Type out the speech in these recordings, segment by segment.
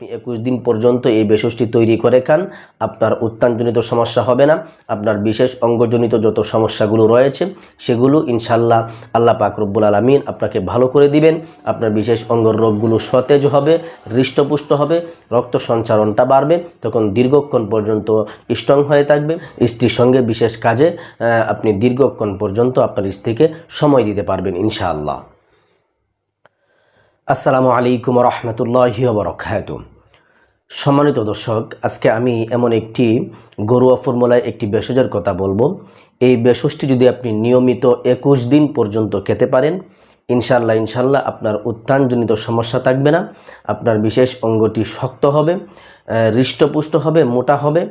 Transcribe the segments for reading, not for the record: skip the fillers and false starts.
21 দিন পর্যন্ত এই ভেষজটি তৈরি করে খান, আপনার উত্থানজনিত সমস্যা হবে না। আপনার বিশেষ অঙ্গজনিত যত সমস্যাগুলো রয়েছে সেগুলো ইনশাল্লাহ আল্লাহ পাক রব্বুল আলামিন আপনাকে ভালো করে দিবেন। আপনার বিশেষ অঙ্গের রোগগুলো সতেজ হবে, হৃষ্টপুষ্ট হবে, রক্ত সঞ্চালনটা বাড়বে, তখন দীর্ঘক্ষণ পর্যন্ত স্ট্রং হয়ে থাকবে। স্ত্রীর সঙ্গে বিশেষ কাজে আপনি দীর্ঘক্ষণ পর্যন্ত আপনার স্ত্রীকে সময় দিতে পারবেন ইনশাআল্লাহ। আসসালামু আলাইকুম রহমতুল্লাহি ওয়া বারাকাতুহু। সম্মানিত দর্শক, আজকে আমি এমন একটি ঘরোয়া ফর্মুলায় একটি ভেষজের কথা বলবো। এই ভেষজটি যদি আপনি নিয়মিত 21 দিন পর্যন্ত খেতে পারেন, ইনশাল্লাহ আপনার উত্থানজনিত সমস্যা থাকবে না। আপনার বিশেষ অঙ্গটি শক্ত হবে, হৃষ্টপুষ্ট হবে, মোটা হবে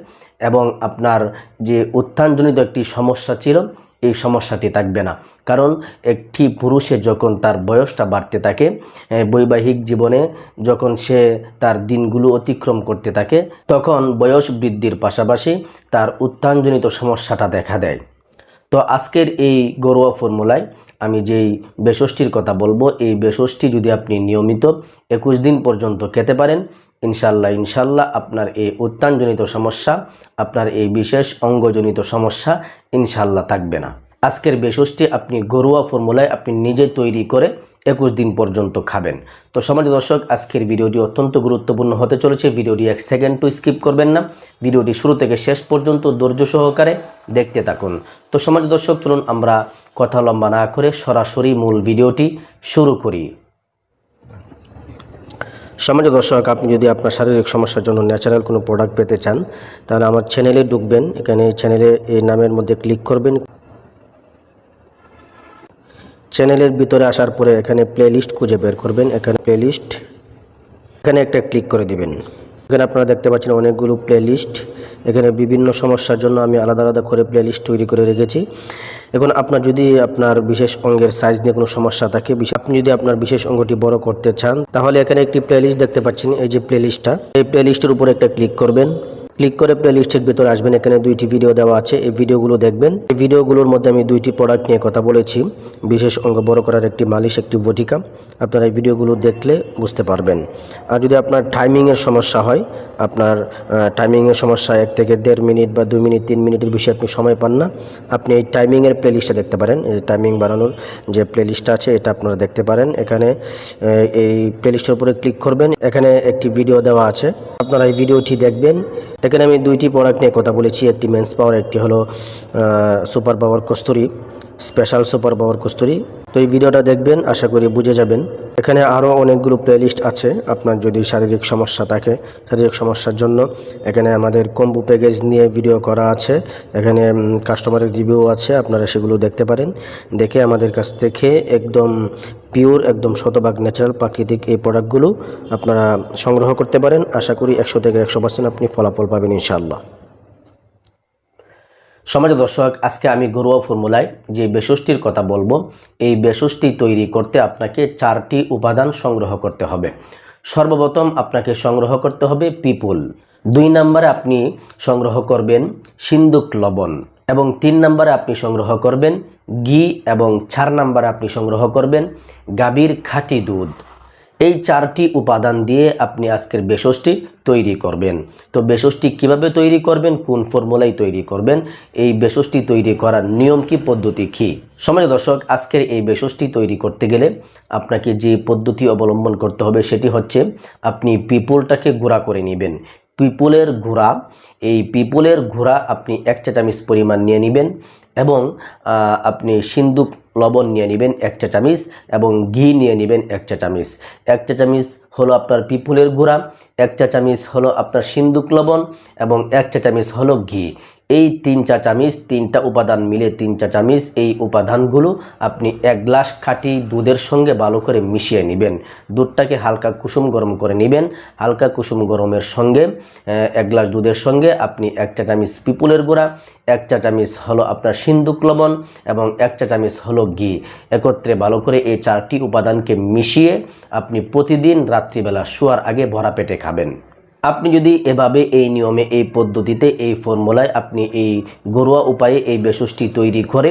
এবং আপনার যে উত্থানজনিত একটি সমস্যা ছিল এই সমস্যাটি থাকবে না। কারণ একটি পুরুষে যখন তার বয়সটা বাড়তে থাকে, বৈবাহিক জীবনে যখন সে তার দিনগুলো অতিক্রম করতে থাকে, তখন বয়স বৃদ্ধির পাশাপাশি তার উত্থানজনিত সমস্যাটা দেখা দেয়। তো আজকের এই ঘরোয়া ফর্মুলায় আমি যেই ভেষজটির কথা বলবো, এই ভেষজটি যদি আপনি নিয়মিত 21 দিন পর্যন্ত খেতে পারেন, ইনশাল্লাহ আপনার এই উত্থানজনিত সমস্যা, আপনার এই বিশেষ অঙ্গজনিত সমস্যা ইনশাল্লাহ থাকবে না। আজকের ভেষজটি আপনি ঘরোয়া ফর্মুলায় আপনি নিজে তৈরি করে 21 দিন পর্যন্ত খাবেন। তো সম্মানিত দর্শক, আজকের ভিডিওটি অত্যন্ত গুরুত্বপূর্ণ হতে চলেছে। ভিডিওটি 1 সেকেন্ডও স্কিপ করবেন না। ভিডিওটি শুরু থেকে শেষ পর্যন্ত ধৈর্য সহকারে দেখতে থাকুন। তো সম্মানিত দর্শক, চলুন আমরা কথা লম্বা না করে সরাসরি মূল ভিডিওটি শুরু করি। সম্মানিত দর্শক, আপনি যদি আপনার শারীরিক সমস্যার জন্য ন্যাচারাল কোনো প্রোডাক্ট পেতে চান, তাহলে আমার চ্যানেলে ঢুকবেন। এখানে চ্যানেলে এই নামের মধ্যে ক্লিক করবেন। চ্যানেলের ভিতরে আসার পরে এখানে প্লেলিস্ট খুঁজে বের করবেন। এখানে প্লেলিস্ট, এখানে একটা ক্লিক করে দিবেন। এখানে আপনারা দেখতে পাচ্ছেন অনেকগুলো প্লেলিস্ট। এখানে বিভিন্ন সমস্যার জন্য আমি আলাদা আলাদা করে প্লেলিস্ট তৈরি করে রেখেছি। এখন আপনার যদি আপনার বিশেষ অঙ্গের সাইজ নিয়ে কোনো সমস্যা থাকে, আপনি যদি আপনার বিশেষ অঙ্গটি বড় করতে চান, তাহলে এখানে একটি প্লেলিস্ট দেখতে পাচ্ছেন, এই যে প্লেলিস্টটা, এই প্লেলিস্টের উপরে একটা ক্লিক করবেন। ক্লিক করে প্লেলিস্টের ভিতরে আসবেন। এখানে 2টি ভিডিও দেওয়া আছে, এই ভিডিওগুলো দেখবেন। এই ভিডিওগুলোর মধ্যে আমি 2টি প্রোডাক্ট নিয়ে কথা বলেছি, বিশেষ অঙ্গ বড় করার একটি মালিশ, একটি বটিকা। আপনারা এই ভিডিওগুলো দেখলে বুঝতে পারবেন। আর যদি আপনার টাইমিংয়ের সমস্যা হয়, আপনার টাইমিংয়ের সমস্যা 1 থেকে 1.5 মিনিট বা 2 মিনিট 3 মিনিটের বেশি আপনি সময় পান না, আপনি এই টাইমিংয়ের প্লেলিস্টটা দেখতে পারেন। এই টাইমিং বাড়ানোর যে প্লেলিস্টটা আছে এটা আপনারা দেখতে পারেন। এখানে এই প্লেলিস্টের উপরে ক্লিক করবেন। এখানে একটি ভিডিও দেওয়া আছে, আপনারা এই ভিডিওটি দেখবেন। এখানে আমি 2টি প্রোডাক্ট নিয়ে কথা বলেছি, একটি মেন্স পাওয়ার, একটি হলো super power kasuri, special super power kasuri. তো এই ভিডিওটা দেখবেন, আশা করি বুঝে যাবেন। এখানে আরও অনেকগুলো প্লেলিস্ট আছে। আপনার যদি শারীরিক সমস্যা থাকে, শারীরিক সমস্যার জন্য এখানে আমাদের কম্বো প্যাকেজ নিয়ে ভিডিও করা আছে। এখানে কাস্টমারের রিভিউ আছে, আপনারা সেগুলো দেখতে পারেন। দেখে আমাদের কাছ থেকে একদম পিওর, একদম শতভাগ ন্যাচারাল প্রাকৃতিক এই প্রোডাক্টগুলো আপনারা সংগ্রহ করতে পারেন। আশা করি 100 থেকে 100% আপনি ফলাফল পাবেন ইনশাআল্লাহ। সম্মানিত দর্শক, আজকে আমি ঘরোয়া ফর্মুলায় যে ভেষজটির কথা বলবো, এই ভেষজটি তৈরি করতে আপনাকে 4টি উপাদান সংগ্রহ করতে হবে। সর্বপ্রথম আপনাকে সংগ্রহ করতে হবে পিপুল। 2 নম্বরে আপনি সংগ্রহ করবেন সিন্দুক লবণ এবং 3 নম্বরে আপনি সংগ্রহ করবেন ঘি এবং 4 নম্বরে আপনি সংগ্রহ করবেন গাভীর খাঁটি দুধ। এই 4টি উপাদান দিয়ে আপনি আজকের ভেষজটি তৈরি করবেন। তো ভেষজটি কিভাবে তৈরি করবেন, কোন ফর্মুলায় তৈরি করবেন, এই ভেষজটি তৈরি করার নিয়ম কি, পদ্ধতি কি? সম্মানিত দর্শক, আজকের এই ভেষজটি তৈরি করতে গেলে আপনাকে যে পদ্ধতি অবলম্বন করতে হবে সেটি হচ্ছে, আপনি পিপুলটাকে গুঁড়া করে নেবেন। পিপুলের গুঁড়া, এই পিপুলের গুঁড়া আপনি 1 চা চামচ পরিমাণ নিয়ে নেবেন এবং আপনি সিন্দুক লবণ নিয়ে নেবেন 1 চা চামচ এবং ঘি নিয়ে নেবেন 1 চা চামচ। 1 চা চামচ হলো আপনার পিপুলের গুঁড়া, 1 চা চামচ হলো আপনার সিন্দুক লবণ এবং 1 চা চামচ হলো ঘি। এই 3 চা চামচ, 3টা উপাদান মিলে 3 চা চামচ। এই উপাদানগুলো আপনি 1 গ্লাস খাঁটি দুধের সঙ্গে ভালো করে মিশিয়ে নেবেন। দুধটাকে হালকা কুসুম গরম করে নেবেন। হালকা কুসুম গরমের সঙ্গে 1 গ্লাস দুধের সঙ্গে আপনি 1 চা চামচ পিপুলের গুঁড়া, 1 চা চামচ হলো আপনার সিন্দুক লবণ এবং 1 চা চামচ হলো ঘি একত্রে ভালো করে এই 4টি উপাদানকে মিশিয়ে আপনি প্রতিদিন রাত্রিবেলা শোয়ার আগে ভরা পেটে খাবেন। আপনি যদি এভাবে এই নিয়মে এই পদ্ধতিতে এই ফর্মুলায় আপনি এই ঘরোয়া উপায়ে এই ভেষজটি তৈরি করে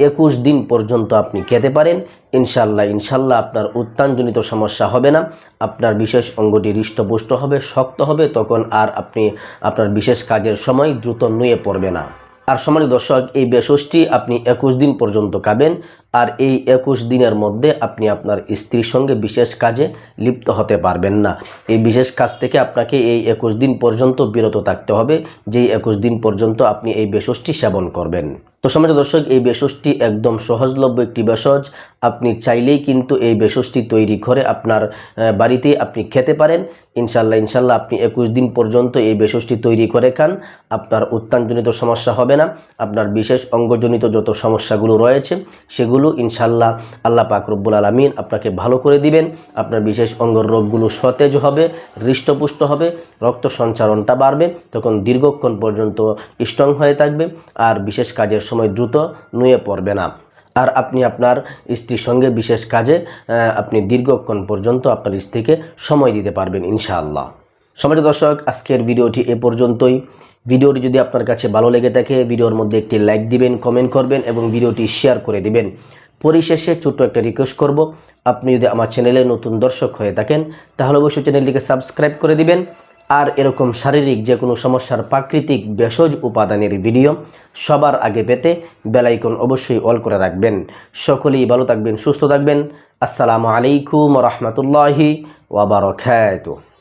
21 দিন পর্যন্ত আপনি খেতে পারেন, ইনশাল্লাহ আপনার উত্থানজনিত সমস্যা হবে না। আপনার বিশেষ অঙ্গটি হৃষ্টপুষ্ট হবে, শক্ত হবে, তখন আর আপনি আপনার বিশেষ কাজের সময় দ্রুত নুয়ে পড়বে না। আর সম্মানিত দর্শক, এই ভেষজটি আপনি 21 দিন পর্যন্ত খাবেন। আর এই 21 দিনের মধ্যে আপনি আপনার স্ত্রীর সঙ্গে বিশেষ কাজে লিপ্ত হতে পারবেন না। এই বিশেষ কাজ থেকে আপনাকে এই 21 দিন পর্যন্ত বিরত থাকতে হবে, যেই 21 দিন পর্যন্ত আপনি এই ভেষজটি সেবন করবেন। তো সম্মানিত দর্শক, এই ভেষজটি একদম সহজলভ্য একটি ভেষজ। আপনি চাইলেই কিন্তু এই ভেষজটি তৈরি করে আপনার বাড়িতে আপনি খেতে পারেন। ইনশাল্লাহ আপনি 21 দিন পর্যন্ত এই ভেষজটি তৈরি করে খান, আপনার উত্থানজনিত সমস্যা হবে না। আপনার বিশেষ অঙ্গজনিত যত সমস্যাগুলো রয়েছে সেগুলো ইনশাল্লাহ আল্লাহ পাক রব্বুল আলামিন আপনাকে ভালো করে দিবেন। আপনার বিশেষ অঙ্গের রোগগুলো সতেজ হবে, হৃষ্টপুষ্ট হবে, রক্ত সঞ্চালনটা বাড়বে, তখন দীর্ঘক্ষণ পর্যন্ত স্ট্রং হয়ে থাকবে আর বিশেষ কাজের সময় দ্রুত নুয়ে পড়বে না। আর আপনি আপনার স্ত্রীর সঙ্গে বিশেষ কাজে আপনি দীর্ঘক্ষণ পর্যন্ত আপনার স্ত্রীকে সময় দিতে পারবেন ইনশাআল্লাহ। সম্মানিত দর্শক, আজকের ভিডিওটি এ পর্যন্তই। ভিডিওটি যদি আপনার কাছে ভালো লেগে থাকে ভিডিওর মধ্যে একটি লাইক দিবেন, কমেন্ট করবেন এবং ভিডিওটি শেয়ার করে দিবেন। পরিশেষে ছোট্ট একটা রিকোয়েস্ট করব, আপনি যদি আমার চ্যানেলে নতুন দর্শক হয়ে থাকেন তাহলে অবশ্যই চ্যানেলটিকে সাবস্ক্রাইব করে দিবেন। আর এরকম শারীরিক যে কোনো সমস্যার প্রাকৃতিক ভেষজ উপাদানের ভিডিও সবার আগে পেতে বেল আইকন অবশ্যই অল করে রাখবেন। সকলেই ভালো থাকবেন, সুস্থ থাকবেন। আসসালামু আলাইকুম ওয়া রাহমাতুল্লাহি ওয়া বারাকাতুহু।